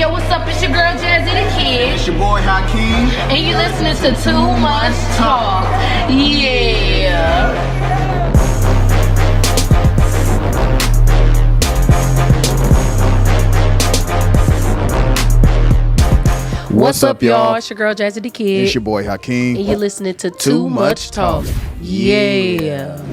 Yo, what's up? It's your girl Jazzy the Kid. It's your boy Hakeem. And you listening to Too Much Talk. Yeah. What's up, y'all? It's your girl Jazzy the Kid. It's your boy Hakeem. And you're listening to Too Much Talk. Yeah.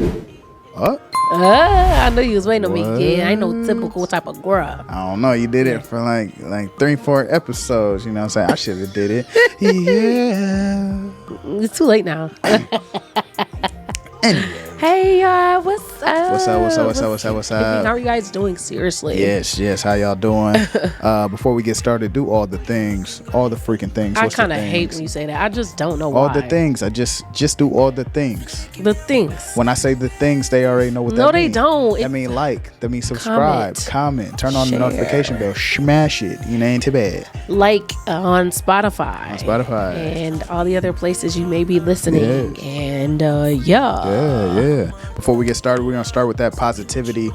I knew you was waiting on me. Yeah, I ain't no typical type of girl. I don't know. You did it for like 3-4 episodes. You know what I'm saying? I should have did it. Yeah. It's too late now. Anyway. Hey, what's up? What's up? How are you guys doing? Seriously. Yes. How y'all doing? Before we get started, do all the freaking things. I kind of hate when you say that. I just don't know why. All the things. I just do all the things. The things. When I say the things, they already know what that means. No, they don't. That mean subscribe, comment, turn on the notification bell, smash it. You know, ain't too bad. Like on Spotify. And all the other places you may be listening. Yes. And Yeah. Before we get started, we're going to start with that positivity.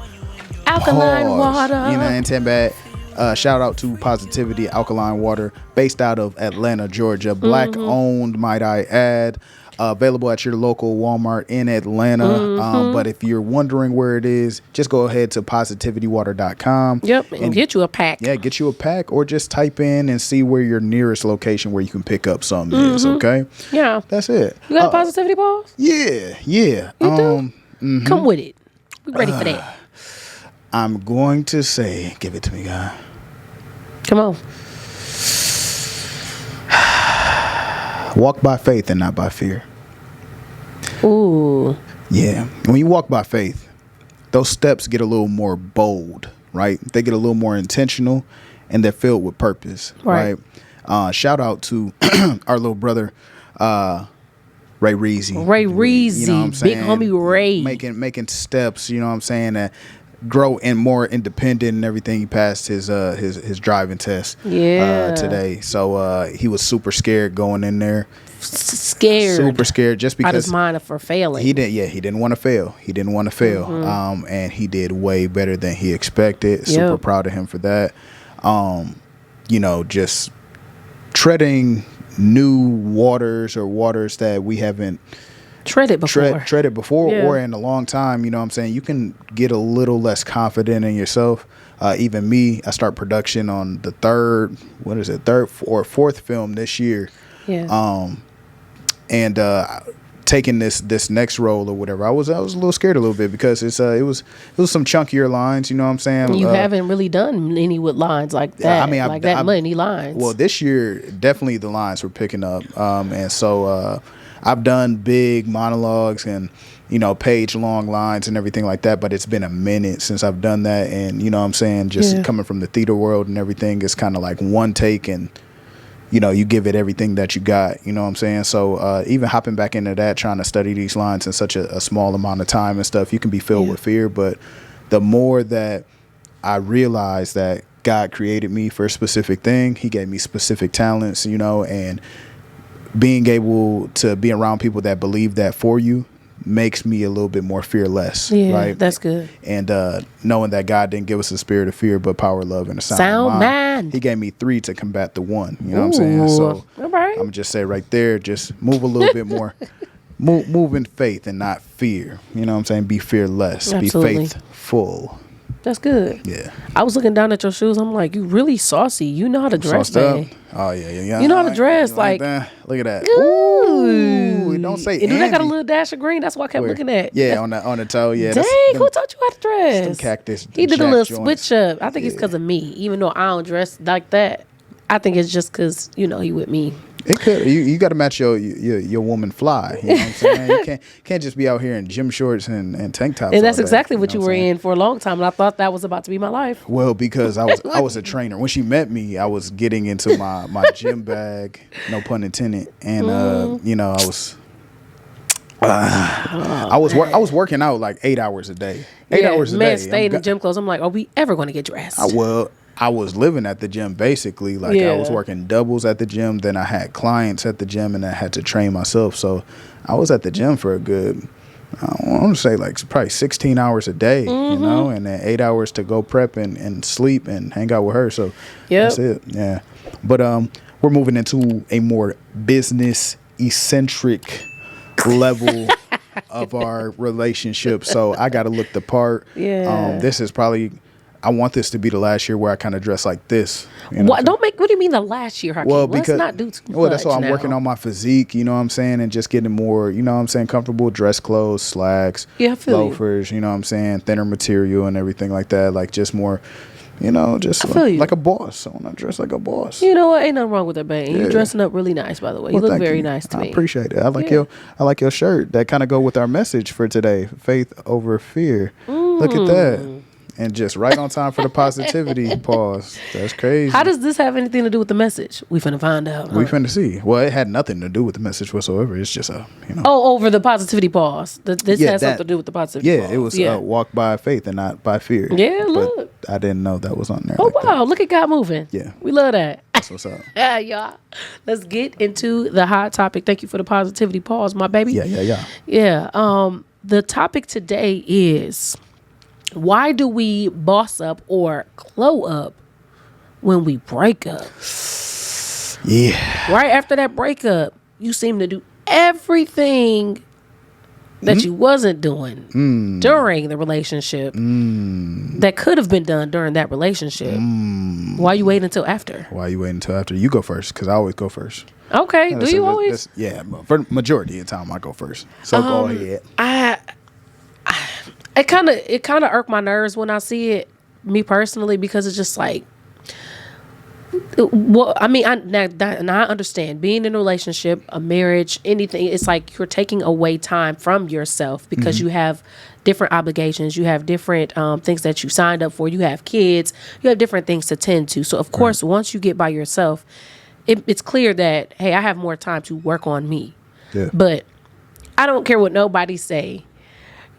Alkaline water. You know, ain't too bad. Shout out to Positivity Alkaline Water, based out of Atlanta, Georgia. Black owned, might I add. Available at your local Walmart in Atlanta. But if you're wondering where it is, just go ahead to positivitywater.com. Yep, and get you a pack. Yeah, get you a pack, or just type in and see where your nearest location where you can pick up something is, okay? Yeah. That's it. You got a positivity balls? Yeah. You do? Come with it. We ready for that. I'm going to say, give it to me, guy. Come on. Walk by faith and not by fear. Ooh. Yeah. When you walk by faith, those steps get a little more bold, right? They get a little more intentional, and they're filled with purpose, right? Shout out to our little brother, Ray Reezy. You know what I'm saying? Big homie Ray. Making steps, you know what I'm saying, that grow and more independent and everything. He passed his driving test today. So he was super scared going in there. Super scared just because out of his mind for failing. He didn't want to fail. And he did way better than he expected. Super proud of him for that. Just treading new waters that we haven't treaded before or in a long time. You know what I'm saying? You can get a little less confident in yourself. Even me, I start production on the third or fourth film this year. Taking this next role or whatever, I was a little scared a little bit because it was some chunkier lines. You know what I'm saying? You haven't really done any with lines like that. Many lines. Well, this year definitely the lines were picking up, and so I've done big monologues and page long lines and everything like that. But it's been a minute since I've done that, and you know what I'm saying, just coming from the theater world and everything, it's kind of like one take and. You give it everything that you got, you know what I'm saying? So even hopping back into that, trying to study these lines in such a small amount of time and stuff, you can be filled with fear. But the more that I realize that God created me for a specific thing, he gave me specific talents, and being able to be around people that believe that for you makes me a little bit more fearless. Right? That's good. And knowing that God didn't give us a spirit of fear, but power, love, and a sound mind. He gave me 3 to combat the 1. You know what I'm saying? So I'm gonna just say right there, just move a little bit more, move in faith and not fear. You know what I'm saying? Be fearless. Absolutely. Be faithful. That's good. Yeah. I was looking down at your shoes. I'm like, you really saucy. You know how to dress, man. Oh yeah. You know how to dress, like that? Look at that. Ooh. Don't say. And then I got a little dash of green. That's what I kept looking at. Yeah, on the toe. Yeah. Dang, who taught you how to dress? Some cactus. He did a little switch up. I think it's because of me. Even though I don't dress like that, I think it's just because he with me. It could. You got to match your woman fly. You know what I'm saying? You can't just be out here in gym shorts and tank tops. And that's exactly what you were in for a long time. And I thought that was about to be my life. Well, because I was a trainer. When she met me, I was getting into my gym bag, no pun intended, and I was working out like 8 hours a day. 8 hours a day. Man stayed in gym clothes. I'm like, are we ever going to get dressed? I was living at the gym basically. I was working doubles at the gym. Then I had clients at the gym, and I had to train myself. So I was at the gym for a good I want to say like probably 16 hours a day, you know, and then 8 hours to go prep and sleep and hang out with her. So that's it. Yeah. But we're moving into a more business eccentric level of our relationship. So I got to look the part. Yeah. This is probably, I want this to be the last year where I kind of dress like this. You know what do you mean the last year, Hakeem? Well, Let's because not do too much that's why I'm now. working on my physique, you know what I'm saying, and just getting more, you know what I'm saying, comfortable dress clothes, slacks, Yeah, I feel loafers, you know what I'm saying, thinner material and everything like that, like just more, you know, just like a boss. I want to dress like a boss. You know what? Ain't nothing wrong with that, man. Yeah. You dressing up really nice, by the way. You Well, look thank very you. nice to I me. appreciate it. I like your shirt. That kind of go with our message for today: faith over fear. Look at that. And just right on time for the positivity pause. That's crazy. How does this have anything to do with the message? We finna find out. We finna see. Well, it had nothing to do with the message whatsoever. It's just a, you know. Oh, over the positivity pause. This Yeah, has something to do with the positivity pause. Yeah, it was walk by faith and not by fear. Yeah, look. But I didn't know that was on there. Oh, like wow. that. Look at God moving. Yeah. We love that. That's what's up. Yeah, y'all. Let's get into the hot topic. Thank you for the positivity pause, my baby. Yeah. Yeah. The topic today is, why do we boss up or glow up when we break up? Yeah. Right after that breakup, you seem to do everything that you wasn't doing during the relationship that could have been done during that relationship. Why you wait until after? Why you waiting until after? You go first, because I always go first. Okay. Do you always? Yeah. For the majority of the time, I go first. So go ahead. It kind of irked my nerves when I see it, me personally, because it's just like, well, I mean, I understand being in a relationship, a marriage, anything. It's like you're taking away time from yourself because you have different obligations. You have different things that you signed up for. You have kids. You have different things to tend to. So, of course, once you get by yourself, it's clear that, hey, I have more time to work on me. Yeah. But I don't care what nobody say.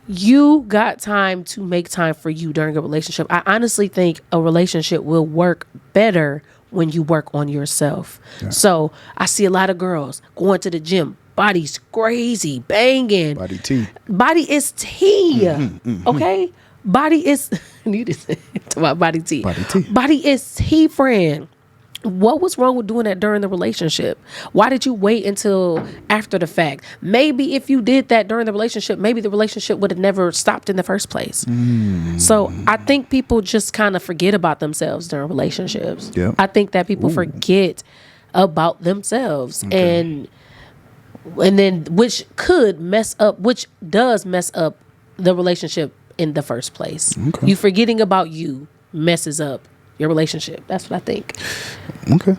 You got time to make time for you during a relationship. I honestly think a relationship will work better when you work on yourself. Yeah. So I see a lot of girls going to the gym, body's crazy, banging. Body T. Body is tea. Okay? Body is, you just said about body tea. Body tea. Body is tea, friend. What was wrong with doing that during the relationship? Why did you wait until after the fact? Maybe if you did that during the relationship, maybe the relationship would have never stopped in the first place. So I think people just kind of forget about themselves during relationships. Yep. I think that people forget about themselves and then which does mess up the relationship in the first place. Okay. You forgetting about you messes up your relationship. That's what I think. Okay.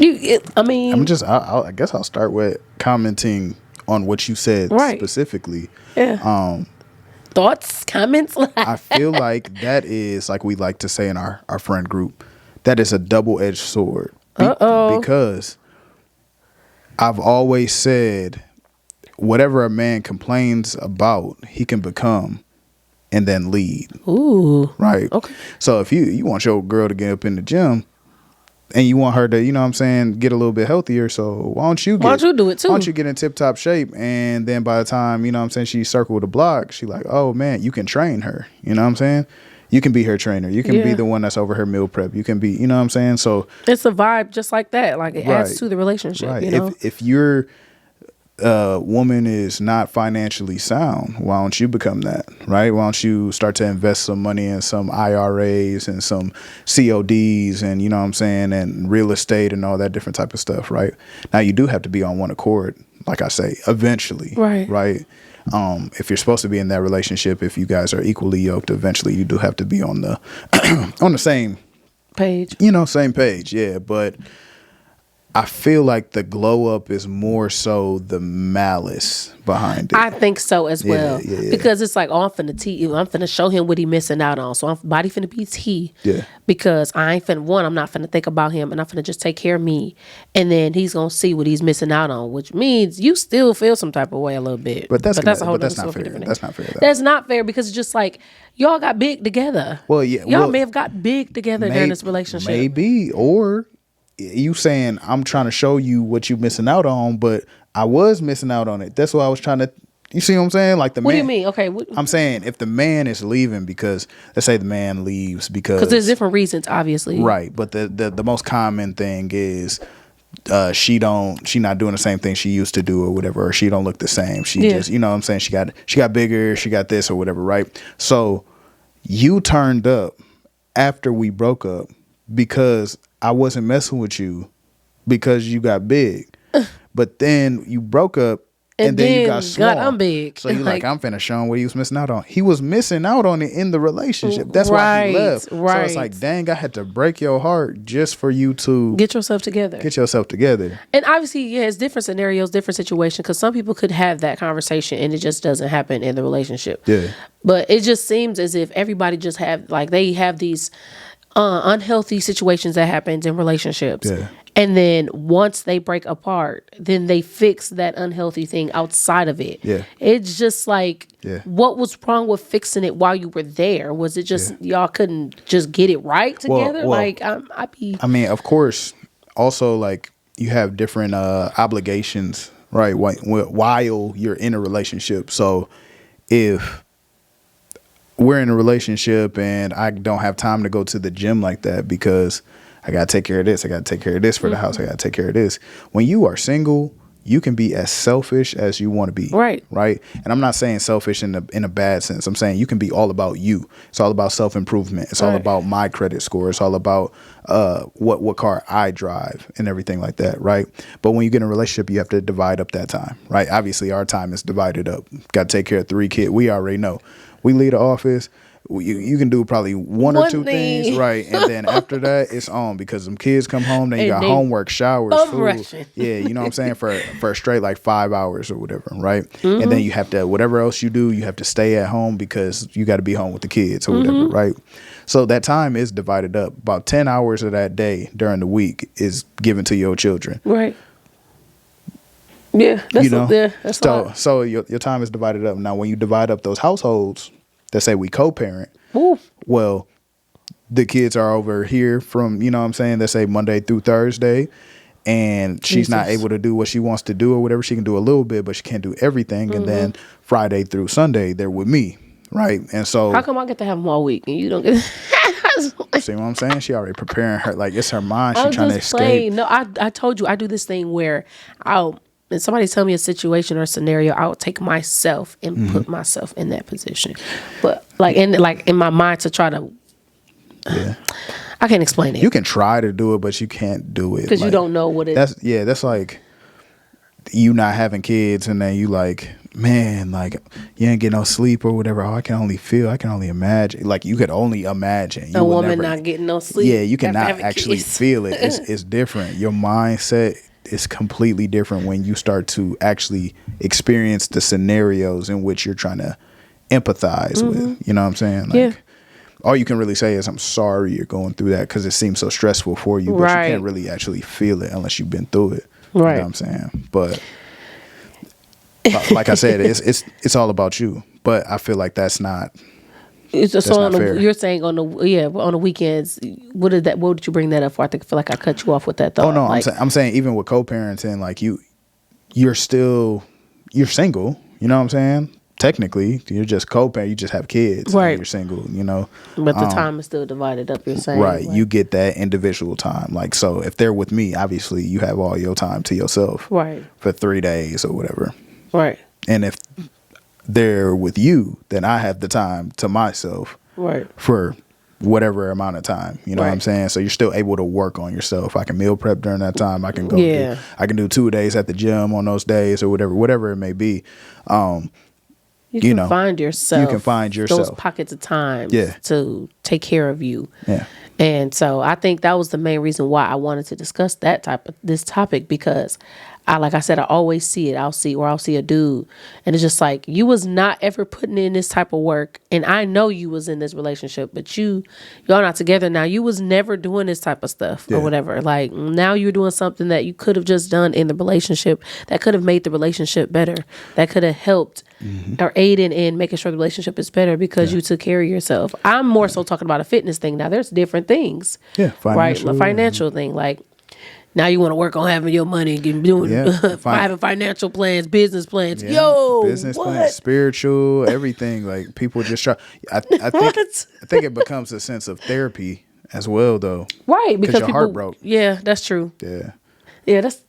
I guess I'll start with commenting on what you said specifically. Yeah. Thoughts, comments? I feel like that is, like we like to say in our friend group, that is a double-edged sword. Because I've always said, whatever a man complains about, he can become and then lead. Ooh. Right. Okay. So if you want your girl to get up in the gym and you want her to, you know what I'm saying, get a little bit healthier, so why don't you do it too? Why don't you get in tip top shape, and then by the time, you know what I'm saying, she circled the block, she like, oh man, you can train her. You know what I'm saying? You can be her trainer. You can be the one that's over her meal prep. You can be, you know what I'm saying? So it's a vibe just like that. Like it adds to the relationship. Right. You know? If your woman is not financially sound, why don't you become that, right? Why don't you start to invest some money in some IRAs and some CODs and, you know what I'm saying, and real estate and all that different type of stuff, right? Now, you do have to be on one accord, like I say, eventually, right? If you're supposed to be in that relationship, if you guys are equally yoked, eventually you do have to be on the on the same page, same page. Yeah. But I feel like the glow up is more so the malice behind it. I think so as well. Yeah. Because it's like, I'm finna show him what he missing out on. So body finna be tea. Yeah. Because I'm not finna think about him, and I'm finna just take care of me. And then he's gonna see what he's missing out on, which means you still feel some type of way a little bit. But that's a whole that's not fair. That's not fair. That's not fair, because it's just like, y'all got big together. Well, yeah. Y'all may have got big together during this relationship. Maybe, or you saying, I'm trying to show you what you missing out on, but I was missing out on it. That's what I was trying to You see what I'm saying? Like What do you mean? Okay. I'm saying if the man is leaving because, let's say the man leaves because there's different reasons, obviously. Right. But the most common thing is she not doing the same thing she used to do or whatever, or she don't look the same. She just, you know what I'm saying? She got bigger, she got this or whatever, right? So you turned up after we broke up because I wasn't messing with you because you got big. But then you broke up and then you got small. I'm big. So you like, I'm finna show him what he was missing out on. He was missing out on it in the relationship. That's why he left. Right. So it's like, dang, I had to break your heart just for you to get yourself together. And obviously, yeah, it's different scenarios, different situations, because some people could have that conversation and it just doesn't happen in the relationship. Yeah. But it just seems as if everybody just they have these unhealthy situations that happens in relationships. Yeah. And then once they break apart, then they fix that unhealthy thing outside of it. Yeah. It's just like, what was wrong with fixing it while you were there? Was it just y'all couldn't just get it right together? I mean, of course, also like you have different obligations, right? While you're in a relationship. So if we're in a relationship and I don't have time to go to the gym like that because I got to take care of this. I got to take care of this for the house. I got to take care of this. When you are single, you can be as selfish as you want to be. Right. Right. And I'm not saying selfish in a bad sense. I'm saying you can be all about you. It's all about self-improvement. It's all about my credit score. It's all about what car I drive and everything like that. Right. But when you get in a relationship, you have to divide up that time. Right. Obviously, our time is divided up. Got to take care of 3 kids. We already know. We leave the office. You can do probably one or two things, right? And then after that, it's on because some kids come home, then you got homework, showers, food. Yeah, you know what I'm saying? For a straight like 5 hours or whatever, right? And then you have to, whatever else you do, you have to stay at home because you got to be home with the kids or whatever, right? So that time is divided up. About 10 hours of that day during the week is given to your children. Right. Yeah, that's so your time is divided up. Now, when you divide up those households, let's say we co-parent. Ooh. Well, the kids are over here from, you know what I'm saying, let's say Monday through Thursday, and she's not able to do what she wants to do or whatever. She can do a little bit, but she can't do everything. And then Friday through Sunday, they're with me, right? And so how come I get to have them all week and you don't get see what I'm saying? She already preparing her, like it's her mind. She's trying to escape. No, I told you I do this thing where and somebody tell me a situation or a scenario, I'll take myself and put myself in that position. But in my mind to try to, I can't explain it. You can try to do it, but you can't do it because you don't know what it is. That's like you not having kids, and then you like, man, like you ain't get no sleep or whatever. Oh, I can only imagine. Like you could only imagine a woman not getting no sleep. Yeah, you cannot actually feel it. It's different. Your mindset is completely different when you start to actually experience the scenarios in which you're trying to empathize with. You know what I'm saying? Like, all you can really say is, I'm sorry you're going through that because it seems so stressful for you, but you can't really actually feel it unless you've been through it. Right. You know what I'm saying? But like I said, it's all about you. But I feel like that's not. It's just so fair. You're saying on the weekends. What did you bring that up for? I feel like I cut you off with that thought. Oh no, like, I'm saying even with co-parenting, like you're single. You know what I'm saying? Technically, you're just co-parent. You just have kids. Right. You're single. You know. But the time is still divided up. You're saying right. Like, you get that individual time. Like so, if they're with me, obviously you have all your time to yourself. Right. For 3 days or whatever. Right. And if they're with you, then I have the time to myself for whatever amount of time. You know what I'm saying? So you're still able to work on yourself. I can meal prep during that time. I can go I can do 2 days at the gym on those days or whatever it may be. You can find yourself. You can find yourself. Those pockets of time to take care of you. Yeah. And so I think that was the main reason why I wanted to discuss this topic because like I said, I always see it. I'll see a dude and it's just like, you was not ever putting in this type of work. And I know you was in this relationship, but y'all not together now. You was never doing this type of stuff or whatever. Like now you're doing something that you could have just done in the relationship that could have made the relationship better. That could have helped or aided in making sure the relationship is better because you took care of yourself. I'm more so talking about a fitness thing. Now there's different things. Yeah. Financial thing. Like, Now you want to work on having your money and doing having financial plans, business plans. Yo, business what? plans, spiritual, everything. Like people just try. I think it becomes a sense of therapy as well, though. Right, because your heart broke. Yeah, that's true. Yeah, that's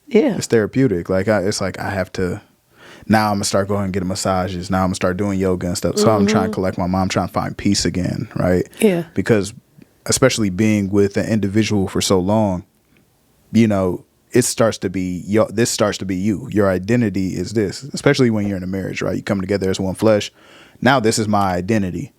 It's therapeutic. Like it's like I have to. Now I'm gonna start going and getting massages. Now I'm gonna start doing yoga and stuff. So I'm trying to collect my mom, trying to find peace again, right? Yeah. Because especially being with an individual for so long, it starts to be this starts to be you. Your identity is this, especially when you're in a marriage, right? You come together as one flesh. Now this is my identity.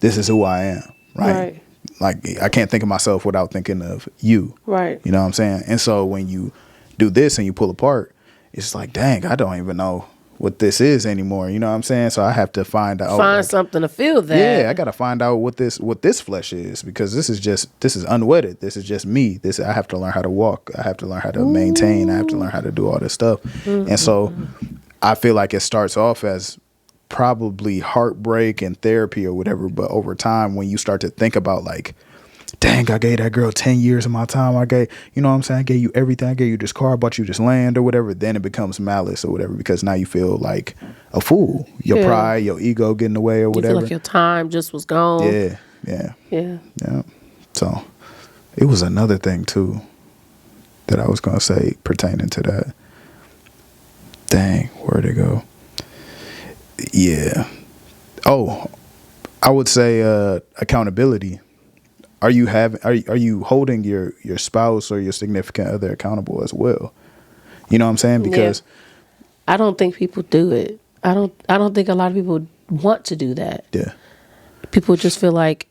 This is who I am, right? Like I can't think of myself without thinking of you, right? You know what I'm saying? And so when you do this and you pull apart, it's like, dang, I don't even know what this is anymore. You know what I'm saying? So I have to find something to feel that. Yeah, I got to find out what this flesh is, because this is unwedded. This is just me. I have to learn how to walk. I have to learn how to maintain. I have to learn how to do all this stuff. And so I feel like it starts off as probably heartbreak and therapy or whatever. But over time, when you start to think about like, dang, I gave that girl 10 years of my time. I gave you everything. I gave you this car, I bought you this land or whatever. Then it becomes malice or whatever, because now you feel like a fool. Your pride, your ego getting away or whatever. You feel like your time just was gone. Yeah. So it was another thing too that I was going to say pertaining to that. Dang, where'd it go? Yeah. Oh, I would say accountability. Are you holding your spouse or your significant other accountable as well? You know what I'm saying? Because I don't think people do it. I don't think a lot of people want to do that. Yeah. People just feel like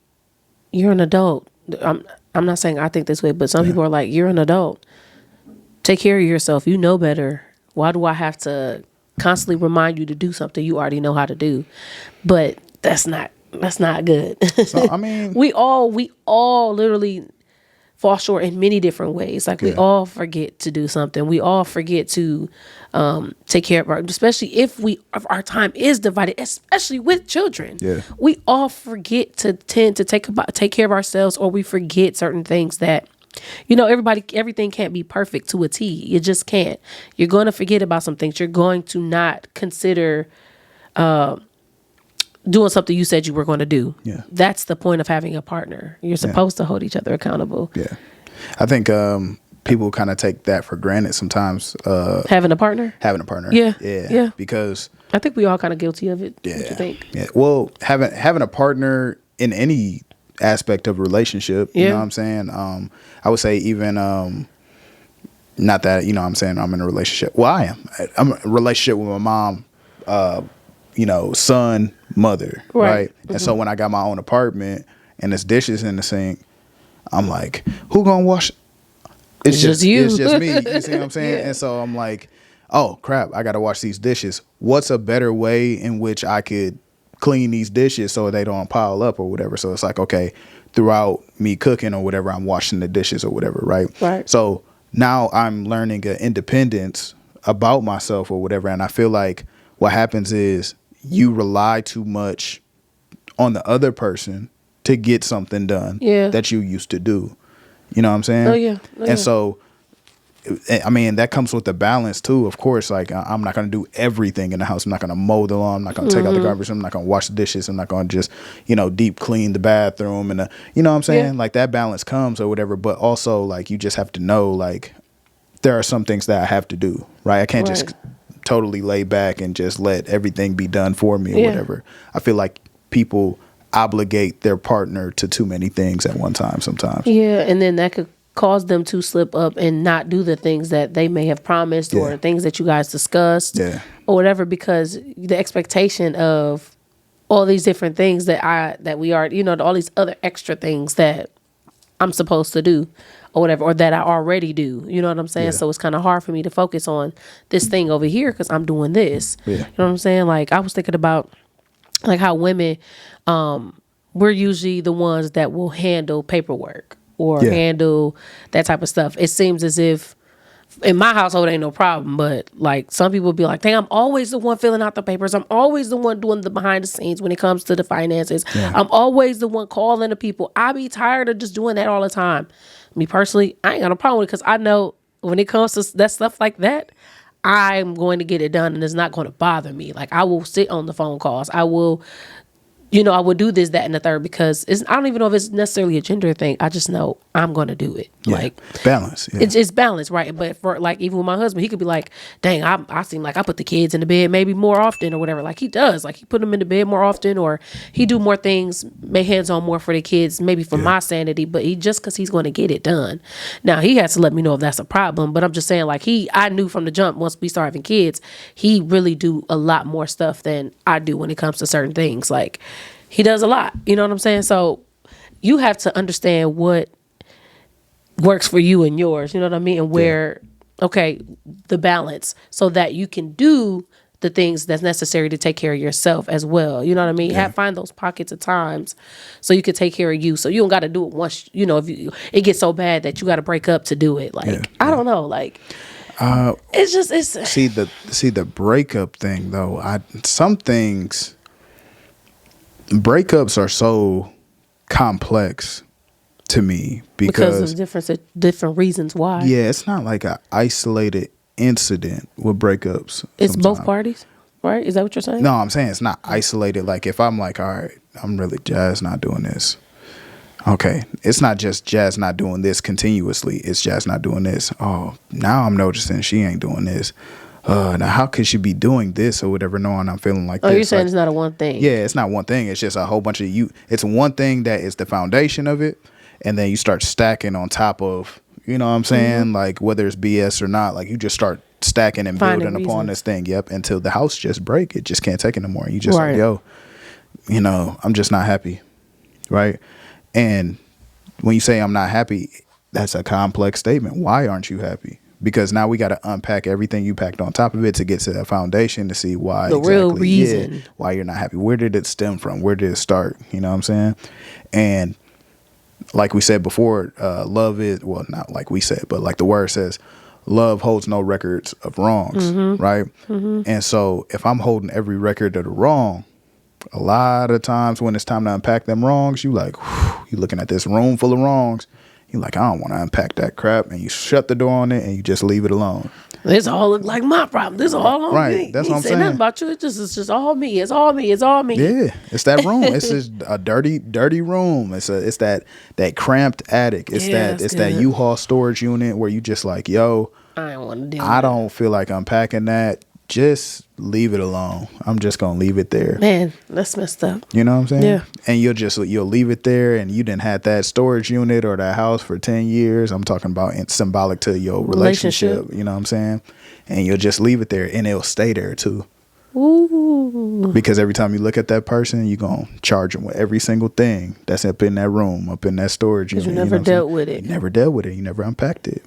you're an adult. I'm not saying I think this way, but some people are like, you're an adult. Take care of yourself. You know better. Why do I have to constantly remind you to do something you already know how to do? But that's not good. So, I mean, we all literally fall short in many different ways. Like we all forget to do something. We all forget to take care of especially if our time is divided, especially with children. Yeah. We all forget to tend to take care of ourselves, or we forget certain things that, everything can't be perfect to a T. You just can't. You're going to forget about some things. You're going to not consider doing something you said you were going to do. Yeah. That's the point of having a partner. You're supposed to hold each other accountable. Yeah. I think people kind of take that for granted sometimes. Having a partner? Having a partner. Yeah. Because I think we all kind of guilty of it. Yeah. What you think? Yeah. Well, having a partner in any aspect of a relationship, you know what I'm saying? I would say even not that, I'm saying I'm in a relationship. Well, I am. I'm in a relationship with my mom, son, mother, right? And so when I got my own apartment and there's dishes in the sink, I'm like, who gonna wash? It's just you. It's just me. You see what I'm saying? And so I'm like, oh crap, I gotta wash these dishes. What's a better way in which I could clean these dishes so they don't pile up or whatever? So it's like, okay, throughout me cooking or whatever, I'm washing the dishes or whatever, right? So now I'm learning an independence about myself or whatever. And I feel like what happens is you rely too much on the other person to get something done that you used to do. You know what I'm saying? And so, I mean, that comes with the balance too, of course. Like, I'm not going to do everything in the house. I'm not going to mow the lawn. I'm not going to take out the garbage. I'm not going to wash the dishes. I'm not going to just, deep clean the bathroom. And, you know what I'm saying? Like, that balance comes or whatever. But also, like, you just have to know, like, there are some things that I have to do, right? I can't just totally lay back and just let everything be done for me or whatever. I feel like people obligate their partner to too many things at one time sometimes. Yeah, and then that could cause them to slip up and not do the things that they may have promised or things that you guys discussed or whatever, because the expectation of all these different things that we are, all these other extra things that I'm supposed to do or whatever, or that I already do. You know what I'm saying? So it's kind of hard for me to focus on this thing over here because I'm doing this. You know what I'm saying? Like, I was thinking about like how women, we're usually the ones that will handle paperwork or handle that type of stuff. It seems as if in my household ain't no problem, but like some people be like, dang, I'm always the one filling out the papers. I'm always the one doing the behind the scenes when it comes to the finances. I'm always the one calling the people. I be tired of just doing that all the time. me personally, I ain't got no problem with it because I know when it comes to that stuff like that, I'm going to get it done and it's not going to bother me. Like I will sit on the phone calls. I will, I would do this, that, and the third because I don't even know if it's necessarily a gender thing. I just know I'm going to do it. Yeah. Like balance. Yeah. It's balance, right? But for like even with my husband, he could be like, "Dang, I seem like I put the kids in the bed maybe more often or whatever." Like he does, like he put them in the bed more often, or he do more things, make hands on more for the kids, maybe for my sanity. But he just because he's going to get it done. Now he has to let me know if that's a problem. But I'm just saying, like I knew from the jump once we start having kids, he really do a lot more stuff than I do when it comes to certain things. Like he does a lot. You know what I'm saying? So you have to understand what works for you and yours, you know what I mean? And where, okay, the balance so that you can do the things that's necessary to take care of yourself as well. You know what I mean? Find those pockets of times so you can take care of you. So you don't got to do it once, if it gets so bad that you got to break up to do it. Like, I don't know. Like, it's see the breakup thing though. Some things, breakups are so complex to me because of different reasons why. Yeah, it's not like an isolated incident with breakups. It's sometimes. both parties, right? Is that what you're saying? No, I'm saying it's not isolated. Like if I'm like, all right, I'm really Jazz not doing this. Okay, it's not just Jazz not doing this continuously. It's Jazz not doing this. Oh, now I'm noticing she ain't doing this. Now how could she be doing this or whatever, knowing I'm feeling like this? You're saying it's not a one thing. Yeah, it's not one thing. It's just a whole bunch of it's one thing that is the foundation of it. And then you start stacking on top of, you know what I'm saying? Like whether it's BS or not, like you just start stacking and building upon this thing. Yep. Until the house just break. It just can't take it no more. You just like, yo, I'm just not happy. Right. And when you say I'm not happy, that's a complex statement. Why aren't you happy? Because now we got to unpack everything you packed on top of it to get to that foundation to see why the real reason why you're not happy. Where did it stem from? Where did it start? You know what I'm saying? And like we said before, love is, well, not like we said, but like the word says, love holds no records of wrongs, right? And so if I'm holding every record of the wrong, a lot of times when it's time to unpack them wrongs, you like, you looking at this room full of wrongs, you like, I don't want to unpack that crap, and you shut the door on it and you just leave it alone. This all look like my problem. This all on me. Right, that's what I'm saying. Nothing about you. It's just all me. It's all me. It's all me. Yeah, it's that room. It's just a dirty room. It's that cramped attic. It's that U-Haul storage unit where you just like, yo, I don't feel like unpacking that. Just leave it alone. I'm just gonna leave it there. Man, that's messed up. You know what I'm saying? Yeah. And you'll leave it there, and you didn't have that storage unit or that house for 10 years. I'm talking about symbolic to your relationship. You know what I'm saying? And you'll just leave it there, and it'll stay there too. Ooh. Because every time you look at that person, you're gonna charge them with every single thing that's up in that room, up in that storage unit. You never dealt with it. You never dealt with it. You never unpacked it.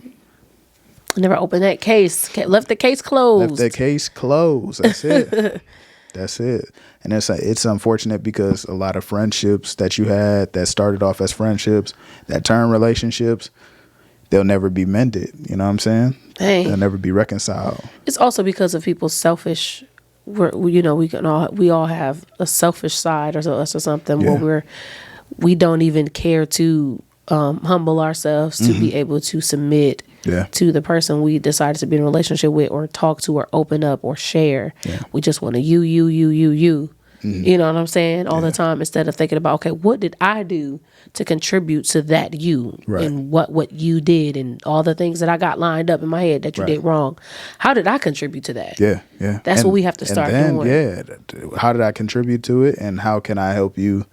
Never opened that case. Left the case closed. Left the case closed. That's it. That's it. And it's unfortunate because a lot of friendships that you had that started off as friendships, that turn relationships, they'll never be mended. You know what I'm saying? Dang. They'll never be reconciled. It's also because of people's selfish. We all have a selfish side or something where we don't even care to humble ourselves to be able to submit to the person we decided to be in a relationship with or talk to or open up or share. We just want to you. You know what I'm saying? All the time, instead of thinking about, okay, what did I do to contribute to that you and what you did and all the things that I got lined up in my head that you did wrong. How did I contribute to that? Yeah. That's what we have to start doing. Yeah. How did I contribute to it, and how can I help you?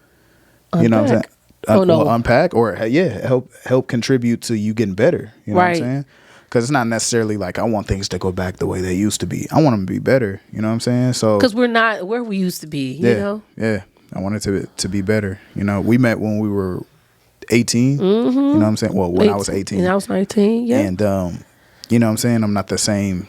Unpack. You know what I'm saying? Unpack or help contribute to you getting better. You know what I'm saying? Because it's not necessarily like I want things to go back the way they used to be. I want them to be better. You know what I'm saying? So because we're not where we used to be. You know? Yeah. I want it to be better. You know, we met when we were 18. You know what I'm saying? Well, when I was 18. And I was 19. Yeah. And you know what I'm saying? I'm not the same.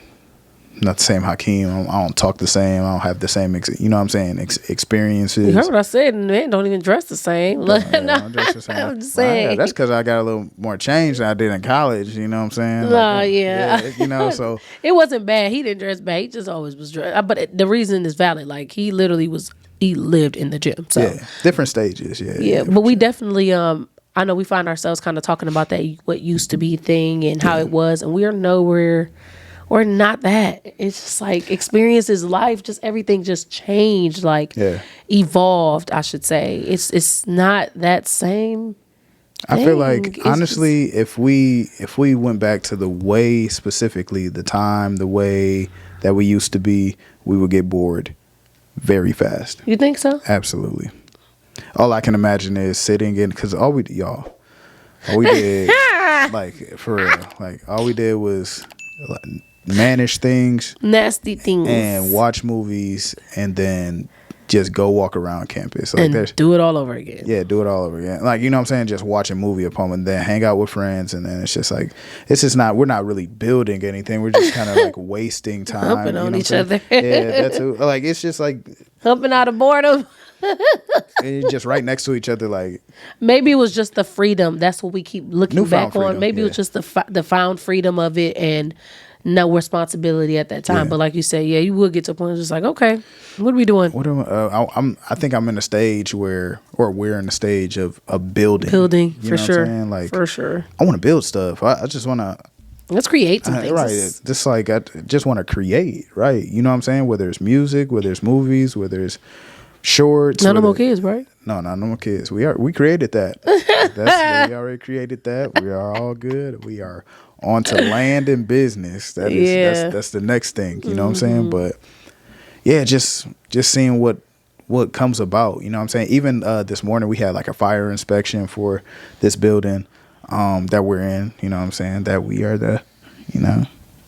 Hakeem. I don't talk the same. I don't have the same, you know what I'm saying, experiences. You heard what I said, and men don't even dress the same. No, don't dress the same. I'm just saying. That's because I got a little more change than I did in college, you know what I'm saying? Yeah. You know, so. It wasn't bad. He didn't dress bad. He just always was dressed. But the reason is valid. Like, he literally lived in the gym. So. Yeah, different stages, Yeah, but we definitely, I know we find ourselves kind of talking about that what used to be thing and how it was, and we're nowhere. Or not that. It's just like experiences, life, just everything just changed, like evolved, I should say. It's not that same thing. I feel like honestly, if we went back to the way specifically, the time, the way that we used to be, we would get bored very fast. You think so? Absolutely. All I can imagine is sitting in, because all we did, like for real, like all we did was manage things, nasty things, and watch movies, and then just go walk around campus. Like and do it all over again. Yeah, do it all over again. Like, you know what I'm saying? Just watch a movie upon and then hang out with friends, and then it's just like, it's just not, we're not really building anything. We're just kind of like wasting time. Humping on each other. Yeah, that's it. Like, it's just like humping out of boredom. And you're just right next to each other. Like, maybe it was just the freedom. That's what we keep looking back freedom, on. Maybe it was just the found freedom of it and no responsibility at that time. Yeah. But like you said, you would get to a point where it's just like, okay, what are we doing? I think I'm in a stage we're in the stage of building. Building, you for know sure. What I'm saying? Like, for sure. I want to build stuff. I just want to. Let's create some things. Right. Just like, I just want to create, right? You know what I'm saying? Whether it's music, whether it's movies, whether it's shorts. No more kids, right? No more kids. We created that. We already created that. We are all good. We are on to land and business. That's the next thing. You know what I'm saying? But yeah, just seeing what comes about. You know what I'm saying? Even this morning we had like a fire inspection for this building that we're in. You know what I'm saying? That we are the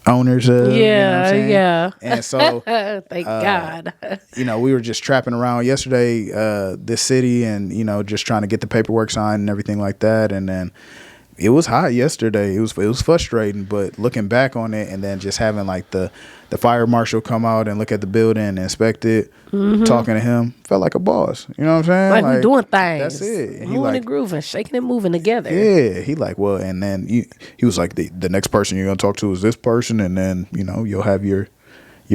owners of. Yeah, you know yeah. And so thank God. We were just trapping around yesterday, this city, and just trying to get the paperwork signed and everything like that. And then it was hot yesterday. It was frustrating, but looking back on it, and then just having like the fire marshal come out and look at the building and inspect it, talking to him, felt like a boss. You know what I'm saying? Like we doing things. That's it. And moving and grooving, shaking and moving together. Yeah. He like, well, and then he was like, the next person you're gonna talk to is this person, and then you'll have your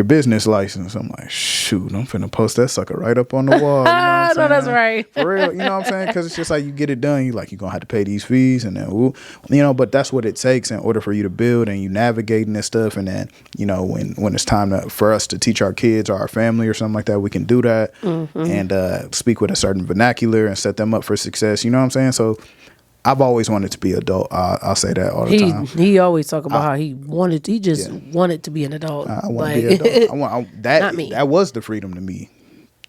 business license. I'm like, shoot, I'm finna post that sucker right up on the wall. You know what I'm No, that's right. For real, you know what I'm saying? Because it's just like, you get it done, you're gonna have to pay these fees, and then, but that's what it takes in order for you to build, and you navigating this stuff, and then, when it's time for us to teach our kids or our family or something like that, we can do that and speak with a certain vernacular and set them up for success. You know what I'm saying? So I've always wanted to be an adult. I'll say that all the time. He always talk about how he just wanted to be an adult. I want to be an adult. Not me. That was the freedom to me.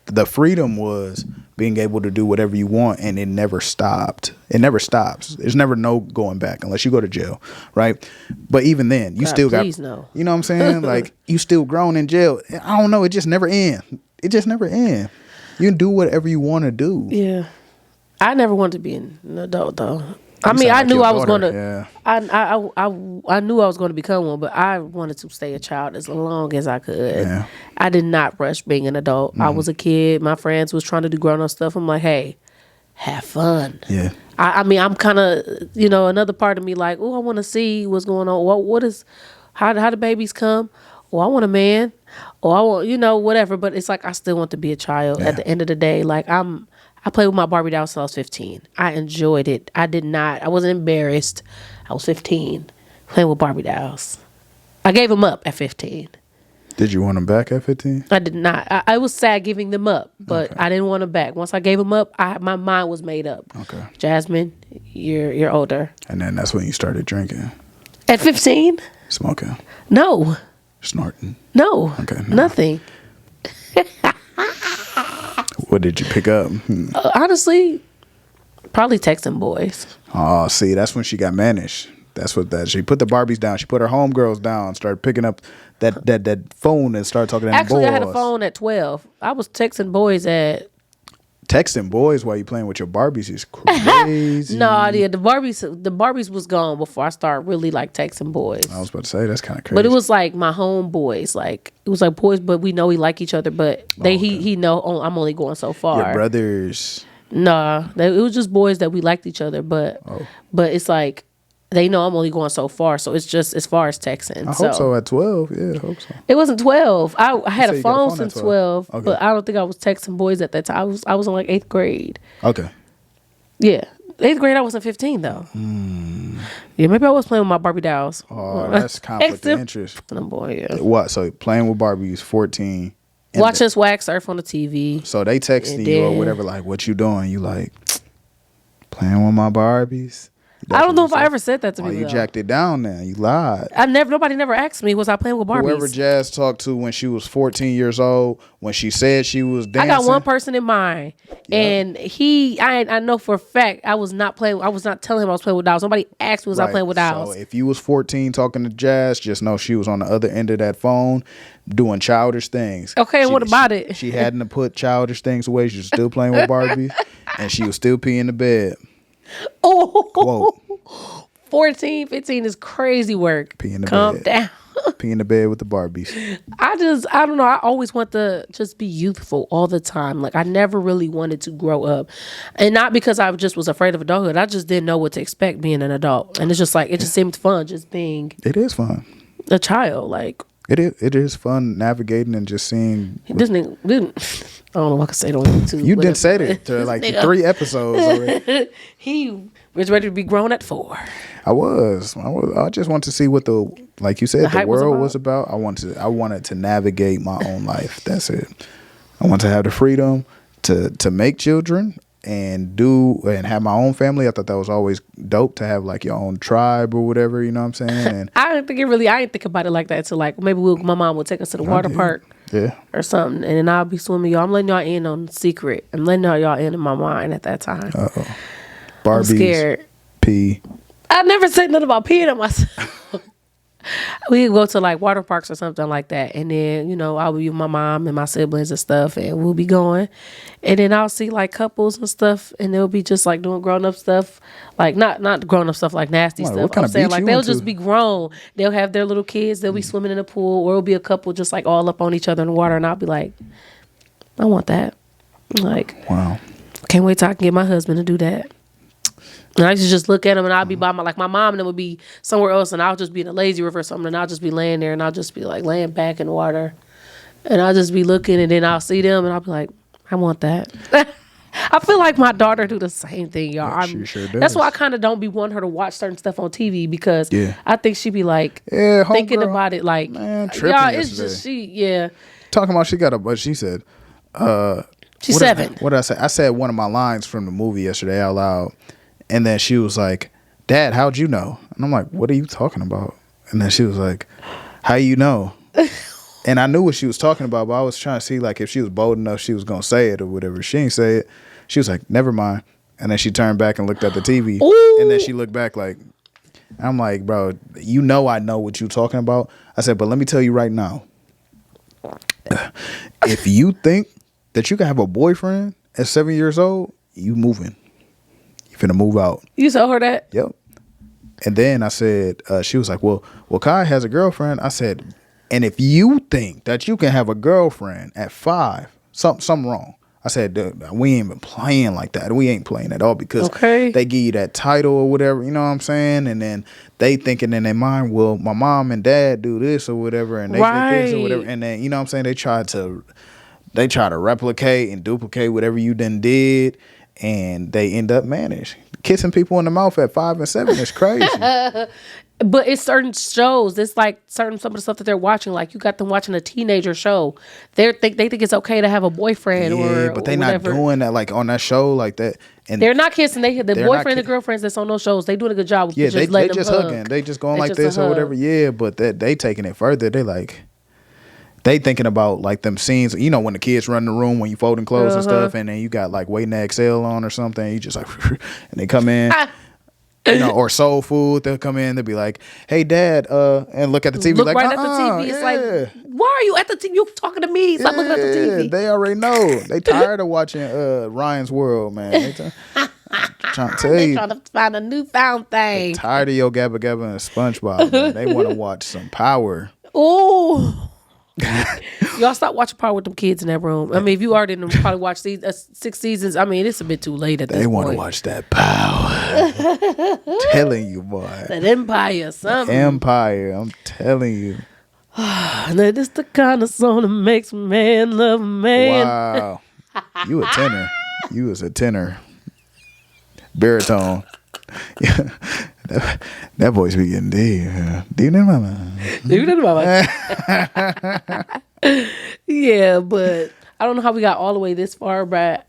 The freedom was being able to do whatever you want, and it never stopped. It never stops. There's never no going back unless you go to jail, right? But even then, you still got. No. You know what I'm saying? Like, you still grown in jail. I don't know. It just never end. It just never end. You can do whatever you want to do. Yeah. I never wanted to be an adult though. I mean, I knew I was going to. Yeah. I knew I was going to become one, but I wanted to stay a child as long as I could. Yeah. I did not rush being an adult. I was a kid. My friends was trying to do grown up stuff. I'm like, hey, have fun. Yeah. I mean, I'm kind of, another part of me like, oh, I want to see what's going on. How do babies come? Oh, I want a man. Oh, I want, whatever. But it's like, I still want to be a child. At the end of the day. Like, I played with my Barbie doll since I was 15. I enjoyed it. I wasn't embarrassed. I was 15 playing with Barbie dolls. I gave them up at 15. Did you want them back at 15? I did not. I was sad giving them up, but I didn't want them back. Once I gave them up, my mind was made up. Okay. Jasmine, you're older. And then that's when you started drinking. At 15? Smoking. No. Snorting. No. Okay. No. Nothing. What did you pick up? Honestly, probably texting boys. Oh, see, that's when she got managed. She put the Barbies down. She put her homegirls down. Started picking up that phone and started talking to them boys. Actually, I had a phone at 12. I was texting boys at. Texting boys while you playing with your Barbies is crazy. No, yeah, the Barbies was gone before I started really like texting boys. I was about to say, that's kind of crazy. But it was like my homeboys, like it was like boys, but we know we like each other. But he know I'm only going so far. Your brothers. Nah, it was just boys that we liked each other. But it's like they know I'm only going so far. So it's just as far as texting. I hope so at 12. Yeah, I hope so. It wasn't 12. I had a phone since 12, okay. but I don't think I was texting boys at that time. I was in like 8th grade. Okay. Yeah. 8th grade, I wasn't 15 though. Yeah, maybe I was playing with my Barbie dolls. Oh, that's conflict of interest. Oh boy, yeah. What? So playing with Barbies, 14. Watching Swag Surf on the TV. So they texting you or whatever, like, what you doing? You like, playing with my Barbies? I don't know if I ever said that to me. You jacked it down now. You lied. Nobody never asked me, was I playing with Barbies? Whoever Jazz talked to when she was 14 years old, when she said she was dancing. I got one person in mind. And I know for a fact I was not telling him I was playing with dolls. Somebody asked me, was I playing with dolls? So if you was 14 talking to Jazz, just know she was on the other end of that phone doing childish things. Okay, and what about it? She hadn't to put childish things away. She was still playing with Barbies, and she was still peeing in the bed. Oh, quote. 14, 15 is crazy work. Pee in the Calm bed. down. Pee in the bed with the Barbies. I don't know. I always want to just be youthful all the time. Like, I never really wanted to grow up. And not because I just was afraid of adulthood. I just didn't know what to expect being an adult. And it's just like, it just seemed fun just being. It is fun. A child. Like. It is fun navigating and just seeing. This nigga didn't. I don't know what I can say on YouTube. You did say that to like 3 episodes already. He was ready to be grown at 4. I was. I just wanted to see what like you said, the world was about. I wanted to navigate my own life. That's it. I want to have the freedom to make children and have my own family. I thought that was always dope to have like your own tribe or whatever, you know what I'm saying? And I didn't think about it like that until like maybe my mom would take us to the water park. Yeah. Or something. And then I'll be swimming y'all. I'm letting y'all in on the secret. I'm letting y'all in my mind at that time. Uh-oh. Barbies. I'm scared. Pee. I never said nothing about peeing on myself. We go to like water parks or something like that, and then I'll be with my mom and my siblings and stuff, and we'll be going, and then I'll see like couples and stuff, and they'll be just like doing grown up stuff, like not grown up stuff like nasty stuff. I'm saying like they'll just be grown. They'll have their little kids. They'll be swimming in the pool, or it'll be a couple just like all up on each other in the water, and I'll be like, I want that. Like, wow, can't wait till I can get my husband to do that. And I used to just look at him, and I'll be by my mom, and it would be somewhere else, and I'll just be in a lazy river or something, and I'll just be laying there, and I'll just be like laying back in the water, and I'll just be looking, and then I'll see them, and I'll be like, I want that. I feel like my daughter do the same thing, y'all. Yeah, she sure does. That's why I kind of don't be wanting her to watch certain stuff on TV because I think she be like thinking about it like, man, y'all, it's just talking about she got what she said. She's 7. What did I say? I said one of my lines from the movie yesterday out loud. And then she was like, Dad, how'd you know? And I'm like, what are you talking about? And then she was like, how you know? And I knew what she was talking about, but I was trying to see like if she was bold enough, she was going to say it or whatever. She didn't say it. She was like, never mind. And then she turned back and looked at the TV. Ooh. And then she looked back like, I'm like, bro, I know what you're talking about. I said, but let me tell you right now. If you think that you can have a boyfriend at 7 years old, you moving. Finna move out. You told her that? Yep. And then I said, she was like, well, Kai has a girlfriend. I said, and if you think that you can have a girlfriend at 5, something wrong. I said, we ain't been playing like that. We ain't playing at all because they give you that title or whatever, you know what I'm saying? And then they thinking in their mind, well, my mom and dad do this or whatever, and they think this or whatever. And then, you know what I'm saying? They try to replicate and duplicate whatever you done did. And they end up kissing people in the mouth at 5 and 7 is crazy. But it's certain shows. It's like some of the stuff that they're watching. Like you got them watching a teenager show. They think it's okay to have a boyfriend but they not doing that like on that show like that. And they're not kissing. The boyfriend and girlfriends that's on those shows, they doing a good job. With they just hugging. They just going like this or whatever. Yeah, but they taking it further. They like. They thinking about like them scenes, when the kids run the room when you folding clothes and stuff, and then you got like waiting to exhale on or something. You just like, and they come in, or soul food. They'll come in. They'll be like, "Hey, Dad," and look at the TV. Look like, right at the TV. It's like, why are you at the TV? You talking to me? Stop looking at the TV. They already know. They tired of watching Ryan's World, man. Trying to tell you, trying to find a newfound thing. Tired of your Gabba Gabba and SpongeBob. Man. They want to watch some Power. Ooh. Y'all stop watching Power with them kids in that room. I mean, if you already probably watched 6 seasons, I mean, it's a bit too late at this point. They want to watch that Power. Telling you, boy. That Empire, something. Empire, I'm telling you. That is the kind of song that makes a man love a man. Wow. You a tenor. You was a tenor. baritone. Yeah, that voice be getting deep. Deep in my mind. Deep in my mind. Yeah, but I don't know how we got all the way this far, but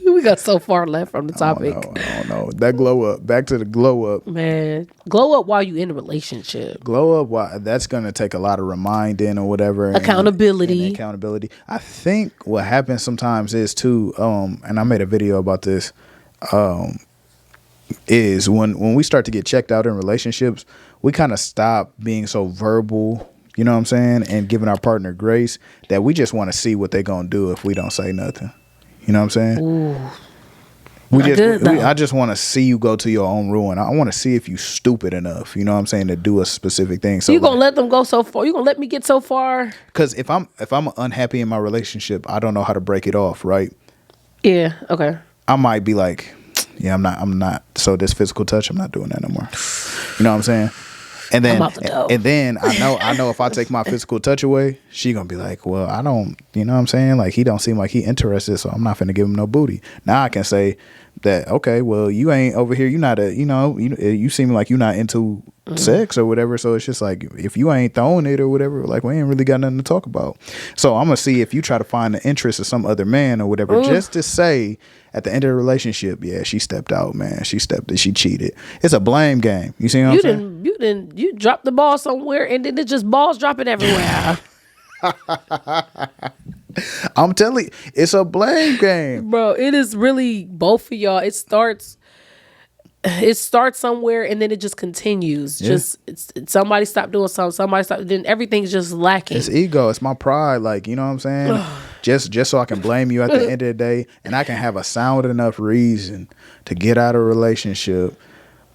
we got so far left from the topic. I don't know. That glow up. Back to the glow up. Man, glow up while you in a relationship. Glow up. That's going to take a lot of reminding or whatever. Accountability. And accountability. I think what happens sometimes is too, and I made a video about this, is when we start to get checked out in relationships, we kind of stop being so verbal, you know what I'm saying, and giving our partner grace, that we just want to see what they're going to do if we don't say nothing. You know what I'm saying? Ooh. I just want to see you go to your own ruin. I want to see if you stupid enough, you know what I'm saying, to do a specific thing. So you gonna let them go so far? You gonna let me get so far? Because if I'm unhappy in my relationship, I don't know how to break it off, right? Yeah. Okay. I might be like, yeah, I'm not. So this physical touch, I'm not doing that no more. You know what I'm saying? And then I know if I take my physical touch away, she gonna be like, well, I don't, you know what I'm saying? Like, he don't seem like he interested, so I'm not finna give him no booty. Now I can say that, okay, well, you ain't over here, you not a, you seem like you're not into sex or whatever. So it's just like, if you ain't throwing it or whatever, like, we ain't really got nothing to talk about. So I'm gonna see if you try to find the interest of some other man or whatever, just to say at the end of the relationship, yeah, she stepped out, man. She cheated. It's a blame game. You see what I'm saying? You dropped the ball somewhere and then it's just balls dropping everywhere. I'm telling you, it's a blame game. Bro, it is really both of y'all. It starts somewhere and then it just continues. Yeah. Somebody stopped doing something, then everything's just lacking. It's ego. It's my pride. Like, you know what I'm saying? just so I can blame you at the end of the day, and I can have a sound enough reason to get out of a relationship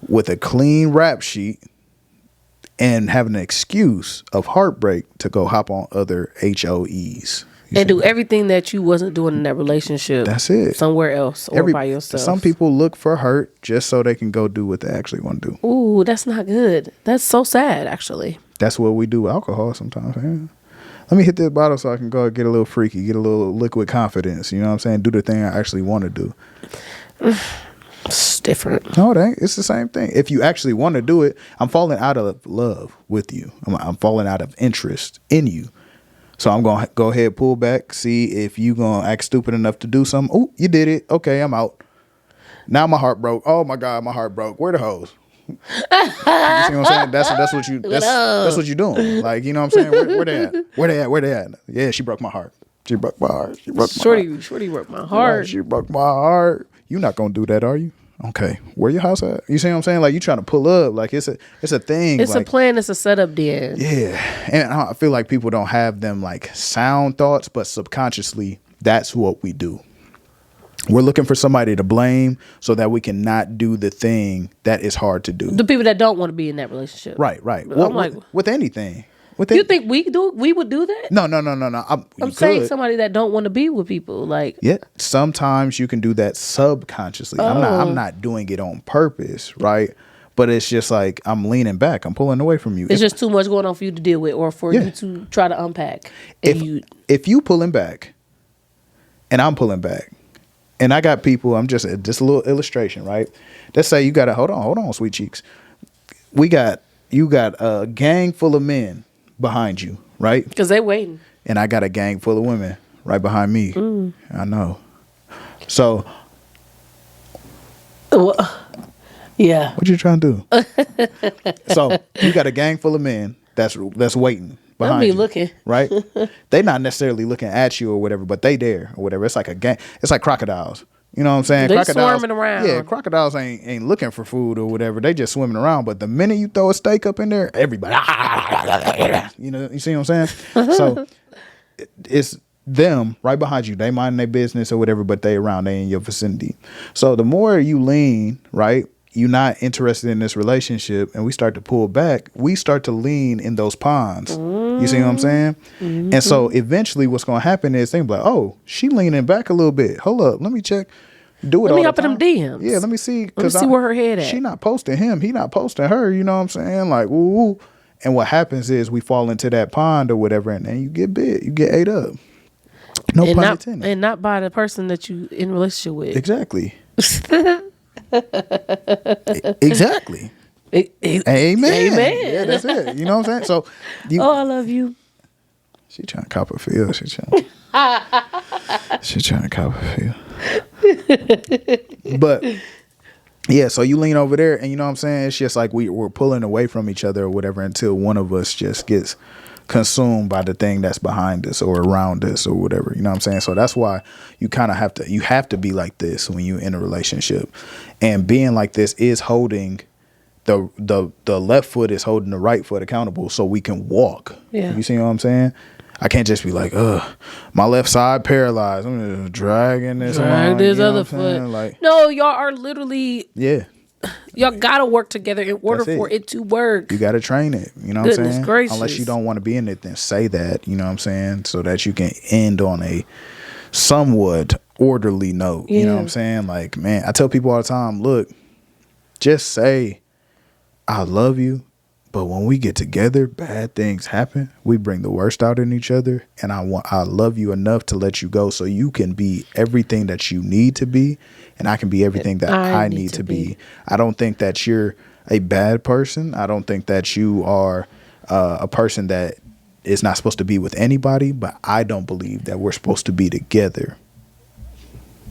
with a clean rap sheet and have an excuse of heartbreak to go hop on other HOEs. And do everything that you wasn't doing in that relationship. That's it. Somewhere else or by yourself. Some people look for hurt just so they can go do what they actually want to do. Ooh, that's not good. That's so sad, actually. That's what we do with alcohol sometimes. Man. Let me hit this bottle so I can go get a little freaky, get a little liquid confidence. You know what I'm saying? Do the thing I actually want to do. It's different. No, it ain't. It's the same thing. If you actually want to do it, I'm falling out of love with you. I'm falling out of interest in you. So I'm going to go ahead, pull back, see if you going to act stupid enough to do something. Oh, you did it. Okay, I'm out. Now my heart broke. Oh my God, my heart broke. Where the hoes? You see what I'm saying? That's what you're doing. Like, you know what I'm saying? Where they at? Where they at? Yeah, she broke my heart. She broke my heart. Shorty broke my heart. She broke my heart. You not gonna do that, are you? Okay, where your house at? You see what I'm saying? Like, you trying to pull up. Like, it's a thing. It's like, a plan. It's a setup, then. Yeah, and I feel like people don't have them like sound thoughts, but subconsciously, that's what we do. We're looking for somebody to blame so that we can not do the thing that is hard to do. The people that don't want to be in that relationship. Right. With anything. You think we would do that? No. I'm saying somebody that don't want to be with people. Like, yeah, sometimes you can do that subconsciously. I'm not doing it on purpose, right? But it's just like, I'm leaning back. I'm pulling away from you. It's just too much going on for you to deal with, or for you to try to unpack. If you pulling back and I'm pulling back, and I got people, I'm just a little illustration, right? Let's say you got hold on, sweet cheeks. You got a gang full of men behind you, right? Because they waiting. And I got a gang full of women right behind me. I know. So, yeah. What you trying to do? So you got a gang full of men that's waiting behind you, looking, right? They not necessarily looking at you or whatever, but they there or whatever. It's like a gang. It's like crocodiles. You know what I'm saying? They swarming around. Yeah, crocodiles ain't looking for food or whatever. They just swimming around. But the minute you throw a steak up in there, everybody, you know, you see what I'm saying? So it's them right behind you. They minding their business or whatever, but they around. They in your vicinity. So the more you lean, right, you're not interested in this relationship, and we start to pull back, we start to lean in those ponds. You see what I'm saying? Mm-hmm. And so eventually what's going to happen is they're like, oh, she leaning back a little bit. Hold up. Let me check. Do it all the time. Let me hop in them DMs. Yeah, let me see. Let me see where her head at. She not posting him. He not posting her. You know what I'm saying? Like, ooh. And what happens is we fall into that pond or whatever, and then you get bit. You get ate up. No pun intended. And not by the person that you in a relationship with. Exactly. Exactly. Amen. Amen. Yeah, that's it. You know what I'm saying? So, I love you. She trying to cop a feel. She trying to cop a feel. But yeah, so you lean over there, and you know what I'm saying? It's just like we're pulling away from each other or whatever until one of us just gets consumed by the thing that's behind us or around us or whatever. You know what I'm saying? So that's why you kind of have to be like this when you're in a relationship. And being like this is holding the left foot is holding the right foot accountable so we can walk. Yeah. You see what I'm saying? I can't just be like, my left side paralyzed. I'm just dragging this along. This you know other what I'm saying? foot. Like, no, y'all are literally. Yeah. Y'all gotta work together in order for it to work. You gotta train it. You know what I'm saying? Goodness gracious. Unless you don't want to be in it, then say that. You know what I'm saying? So that you can end on a somewhat orderly note. Yeah. You know what I'm saying? Like, man, I tell people all the time, look, just say, I love you. But when we get together, bad things happen. We bring the worst out in each other. And I love you enough to let you go so you can be everything that you need to be. And I can be everything that I need to be. I don't think that you're a bad person. I don't think that you are a person that is not supposed to be with anybody. But I don't believe that we're supposed to be together.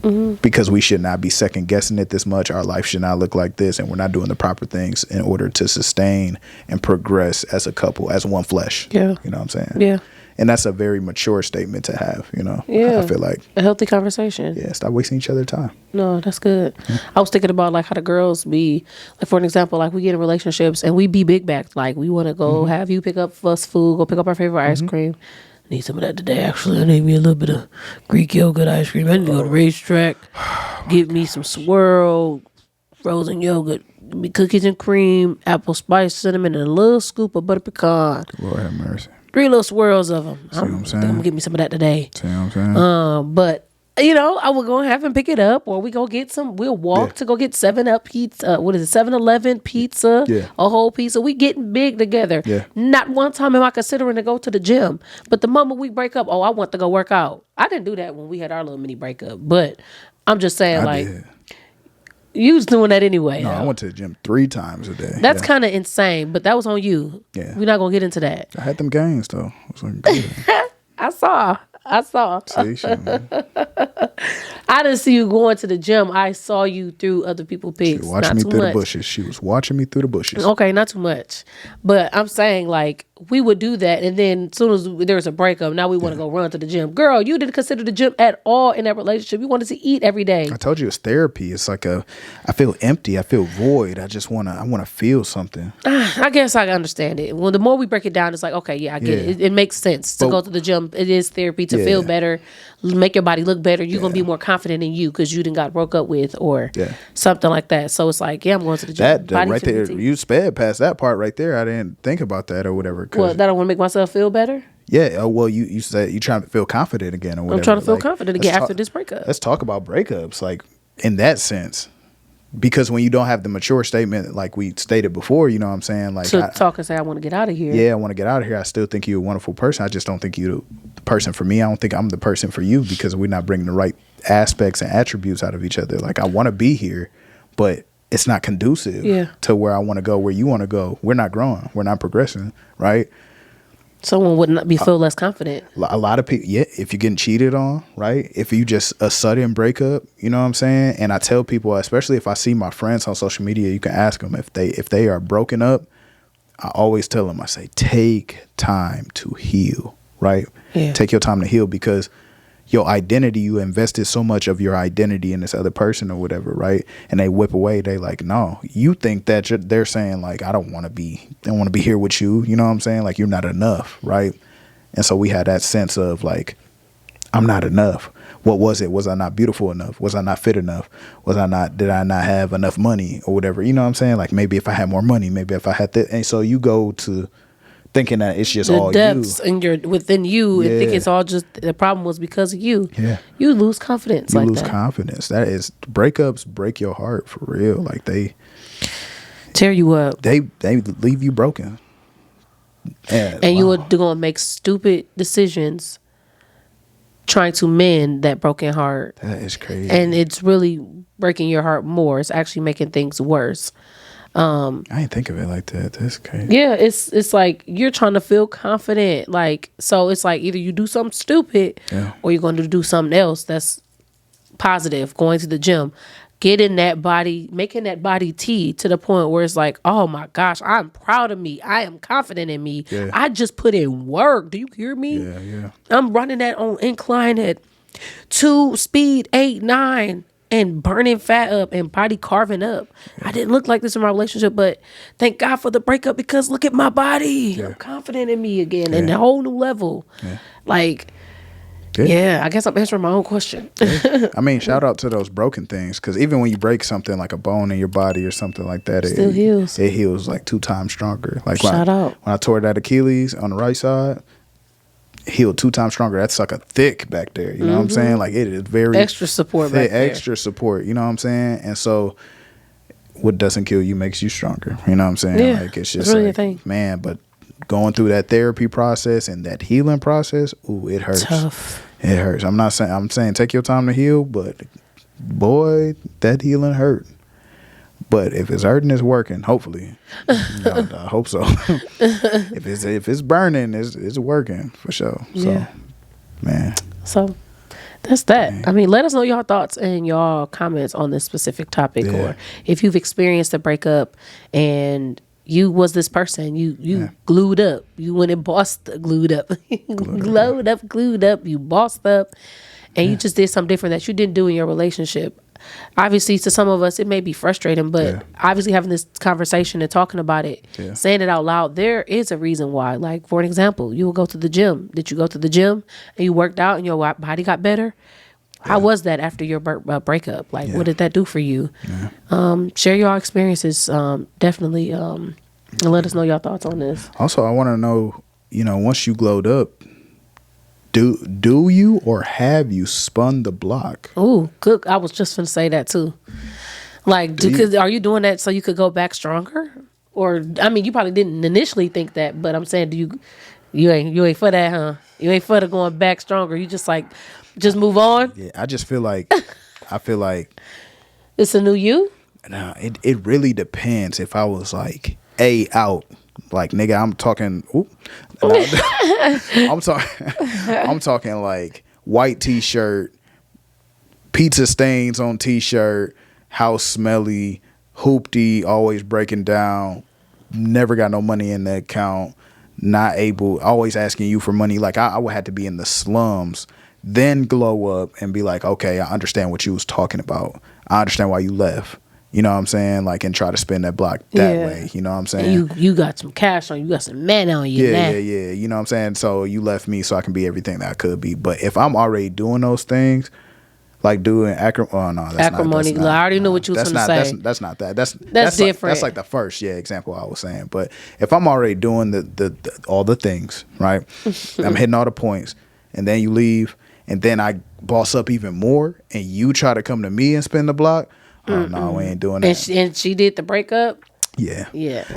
Mm-hmm. Because we should not be second guessing it this much. Our life should not look like this, and we're not doing the proper things in order to sustain and progress as a couple, as one flesh. Yeah. You know what I'm saying? Yeah. And that's a very mature statement to have, you know? Yeah. I feel like a healthy conversation. Yeah, stop wasting each other's time. No, that's good. I was thinking about like how the girls be, like for an example, like we get in relationships and we be big backed. Like we want to go have you pick up us food, go pick up our favorite ice cream. Need some of that today, actually. I need me a little bit of Greek yogurt ice cream. I need to go to the racetrack, get me some swirl, frozen yogurt, me cookies and cream, apple spice, cinnamon, and a little scoop of butter pecan. Lord have mercy. 3 little swirls of them. See what I'm saying? I'm going to get me some of that today. See what I'm saying? But, you know, I will go and have him pick it up, or we go get some. We'll walk to go get 7-Up pizza. 7-Eleven pizza, a whole pizza. We getting big together. Yeah. Not one time am I considering to go to the gym. But the moment we break up, I want to go work out. I didn't do that when we had our little mini breakup. But I'm just saying, you was doing that anyway. No, I went to the gym 3 times a day. That's kind of insane, but that was on you. Yeah. We're not going to get into that. I had them gains, though. It was looking good. I saw. See, shit, man. I didn't see you going to the gym. I saw you through other people's pics. She watching me through the bushes. She was watching me through the bushes. Okay, not too much. But I'm saying, like, we would do that, and then as soon as there's a breakup, now we want to go run to the gym. Girl, you didn't consider the gym at all in that relationship. You wanted to eat every day. I told you it's therapy. It's like I feel empty. I feel void. I want to feel something. I guess I understand it. Well, the more we break it down, it's like, okay, yeah, I get it. It makes sense to go to the gym. It is therapy to feel better, make your body look better. You're going to be more confident in you because you didn't got broke up with or something like that. So it's like, I'm going to the gym. That right there, you sped past that part right there. I didn't think about that or whatever. Well, that I want to make myself feel better? Yeah. Well, you said you trying to feel confident again or whatever. I'm trying to feel confident again after this breakup. Let's talk about breakups, like in that sense. Because when you don't have the mature statement, like we stated before, you know what I'm saying? Like to talk and say, I want to get out of here. Yeah, I want to get out of here. I still think you're a wonderful person. I just don't think you're the person for me. I don't think I'm the person for you because we're not bringing the right aspects and attributes out of each other. Like I want to be here, but it's not conducive to where I want to go, where you want to go. We're not growing. We're not progressing, right? Someone would not feel less confident. A lot of people, if you're getting cheated on, right? If you just a sudden breakup, you know what I'm saying? And I tell people, especially if I see my friends on social media, you can ask them if they are broken up. I always tell them, I say, take time to heal, right? Yeah. Take your time to heal because your identity, you invested so much of your identity in this other person or whatever, right? And they whip away. They like, no, you think that they're saying like, I don't want to be here with you. You know what I'm saying? Like you're not enough, right? And so we had that sense of like, I'm not enough. What was it? Was I not beautiful enough? Was I not fit enough? Did I not have enough money or whatever? You know what I'm saying? Like maybe if I had more money, maybe if I had that. And so you go to thinking that it's just all you. The depths within you and think it's all just the problem was because of you. Yeah. You lose confidence. You lose confidence. That is breakups break your heart for real. Like they tear you up. They leave you broken. And you are going to make stupid decisions trying to mend that broken heart. That is crazy. And it's really breaking your heart more. It's actually making things worse. I didn't think of it like that. That's crazy. Yeah, it's like you're trying to feel confident. Like, so it's like either you do something stupid or you're going to do something else that's positive, going to the gym, getting that body, making that body T to the point where it's like, oh my gosh, I'm proud of me. I am confident in me. Yeah. I just put in work. Do you hear me? Yeah. I'm running that on incline at 2 speed 8-9 and burning fat up and body carving up. I didn't look like this in my relationship, but thank God for the breakup because look at my body. I'm confident in me again and a whole new level. Like, I guess I'm answering my own question. I mean, shout out to those broken things, because even when you break something like a bone in your body or something like that, Still heals. It heals like 2 times stronger. Like Shout out. when I tore that Achilles on the right side, it healed 2 times stronger. That's like a thick back there. You know what I'm saying? Like it is very Extra support thick, back there. extra support. You know what I'm saying? And so what doesn't kill you makes you stronger. You know what I'm saying? Yeah, like it's just really like, a thing. man, but going through that therapy process and that healing process, ooh, it hurts. Tough. It hurts. I'm saying take your time to heal, but boy, that healing hurt. But if it's hurting, it's working. Hopefully, I hope so. if it's burning, it's working for sure. So, man. So that's that. I mean, let us know your thoughts and your comments on this specific topic, or if you've experienced a breakup and you was this person, you glued up, you went and glued up, glued up, you bossed up, and you just did something different that you didn't do in your relationship. Obviously, to some of us, it may be frustrating, but obviously having this conversation and talking about it, saying it out loud, there is a reason why. Like, for an example, you will go to the gym. Did you go to the gym and you worked out and your body got better? How was that after your breakup? Like, what did that do for you? Share your experiences, definitely, and let us know your thoughts on this. Also, I want to know, once you glowed up, do you or have you spun the block? Ooh, good. I was just gonna say that too. Like, are you doing that so you could go back stronger? Or, I mean, you probably didn't initially think that, but I'm saying, you ain't for that, huh? You ain't for the going back stronger. You just just move on. Yeah, I just feel like, It's a new you. Nah, it really depends. If I was like out, like nigga, I'm talking. I'm talking like white t-shirt, pizza stains on t-shirt, house smelly, hoopty, always breaking down, never got no money in the account, not able, always asking you for money. Like I would have to be in the slums, then glow up and be like, okay, I understand what you was talking about. I understand why you left. You know what I'm saying? Like, and try to spin that block that way. You know what I'm saying? And you got some cash on you. Got some man on you. Yeah. You know what I'm saying? So you left me so I can be everything that I could be. But if I'm already doing those things, like doing acrimony. I already know what you was going to say. That's not that. That's different. That's like the first example I was saying. But if I'm already doing the all the things, right? I'm hitting all the points, and then you leave, and then I boss up even more, and you try to come to me and spin the block. Oh no, we ain't doing that. And she did the breakup. Yeah.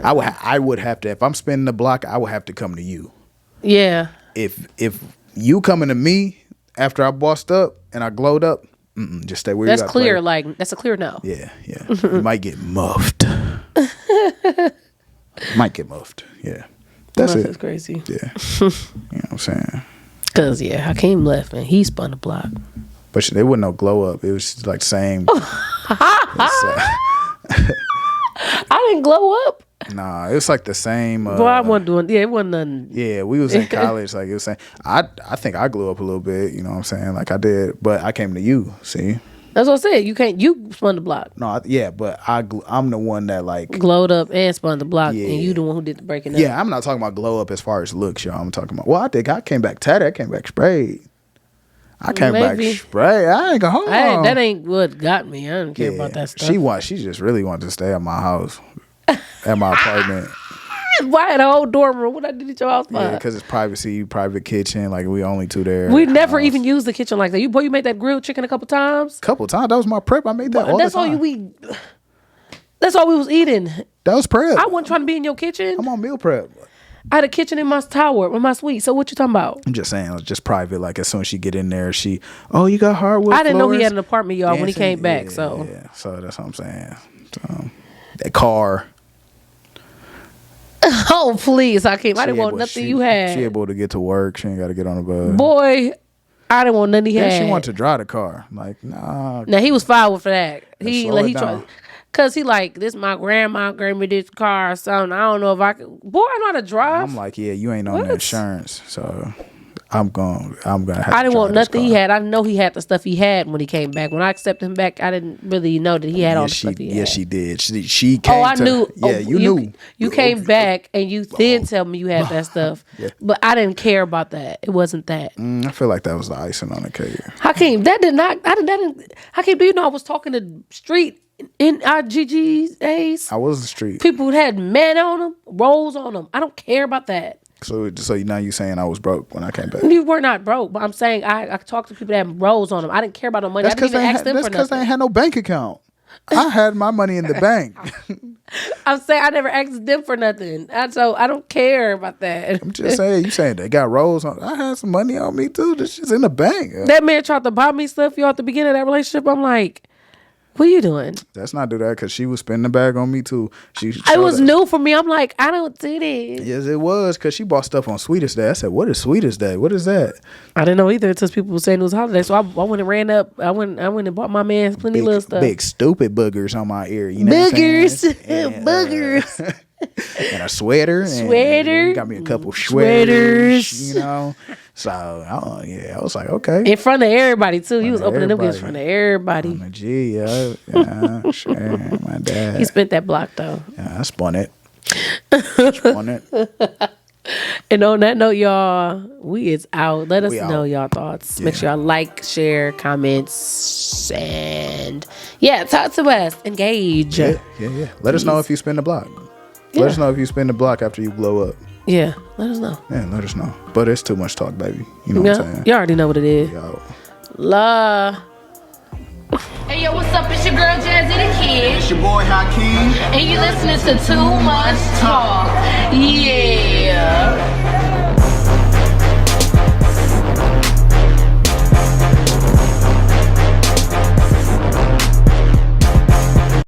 I would have to, if I'm spinning the block, I would have to come to you. Yeah. If you coming to me after I bossed up and I glowed up, just stay where you got. That's clear. Like, that's a clear no. Yeah. You might get muffed. Yeah. That's it. That's crazy. Yeah. You know what I'm saying? Because Hakeem left and he spun the block. But there wasn't no glow up. It was like same. I didn't glow up. Nah, it was like the same. Boy, I wasn't doing. Yeah, it wasn't nothing. Yeah, we was in college. Like it was saying, I think I glowed up a little bit. You know what I'm saying? Like I did, but I came to you. See, that's what I said. You spun the block. No, but I'm the one that like glowed up and spun the block, and you the one who did the breaking up. Yeah, I'm not talking about glow up as far as looks, y'all. I'm talking about. Well, I think I came back tatted. I came back sprayed. I came back sprayed. I ain't go home. Hey, that ain't what got me. I don't care about that stuff. She just really wanted to stay at my house, at my apartment. Why had a whole dorm room? What I did at your house for? Yeah, because it's privacy, private kitchen. Like we only two there. We never even used the kitchen like that. You made that grilled chicken a couple times. That was my prep. I made that all the time. That's all we was eating. That was prep. I wasn't trying to be in your kitchen. I'm on meal prep. I had a kitchen in my tower, in my suite. So what you talking about? I'm just saying, just private. Like as soon as she get in there, you got hardwood. I didn't know he floors? had an apartment, y'all, when he came back. Yeah, So yeah. So that's what I'm saying. So, that car. oh please, I didn't want nothing you had. She able to get to work. She ain't got to get on the bus. Boy, I didn't want nothing he had. She wanted to drive the car. Like, nah. Now he was fine with that. He down. tried, cause he like, this my grandma gave me this car or something. I don't know if I could. Boy, I know how to drive. I'm like, yeah, you ain't on the insurance, so I'm gonna have to I didn't want nothing he car. had. I know he had the stuff he had when he came back. When I accepted him back, I didn't really know that he had all the stuff he had. Yes, she did. She came. Oh, I knew. Yeah, you knew. You came back and you did tell me you had that stuff, but I didn't care about that. It wasn't that. I feel like that was the icing on the cake. Hakeem, that did not. Hakeem, do you know I was talking to street in our GGAs? I was the street. People who had men on them, rolls on them. I don't care about that. So now you saying I was broke when I came back? You were not broke, but I'm saying I talked to people that had rolls on them. I didn't care about the money. I didn't even ask them for nothing. That's because they ain't had no bank account. I had my money in the bank. I'm saying I never asked them for nothing. So I don't care about that. I'm just saying, you saying they got rolls on. I had some money on me too. This shit's in the bank. That man tried to buy me stuff, y'all, at the beginning of that relationship. I'm like, what are you doing? Let's not do that because she was spending the bag on me too. It was new for me. I'm like, I don't do this. Yes, it was because she bought stuff on Sweetest Day. I said, what is Sweetest Day? What is that? I didn't know either until people were saying it was holiday. So I went and ran up. I went and bought my man plenty of little stuff. Big stupid boogers on my ear. You know boogers. And, boogers. And a sweater. And got me a couple sweaters. You know. So, I was like, okay. In front of everybody, too. He was opening them gifts in front of everybody. I'm like, gee, yeah, sure, my dad. He spent that block, though. Yeah, I spun it. Spun it. And on that note, y'all, we is out. Let us know y'all thoughts. Yeah. Make sure y'all like, share, comments, and talk to us. Engage. Yeah. Let us know if you spin the block. Let us know if you spin the block after you blow up. Yeah, let us know. Yeah, let us know. But it's too much talk, baby. You know what I'm saying? You already know what it is. Yo. La. Hey yo, what's up? It's your girl Jazzy the Kid. It's your boy Hakeem. And you listening to Too Much Talk. Yeah.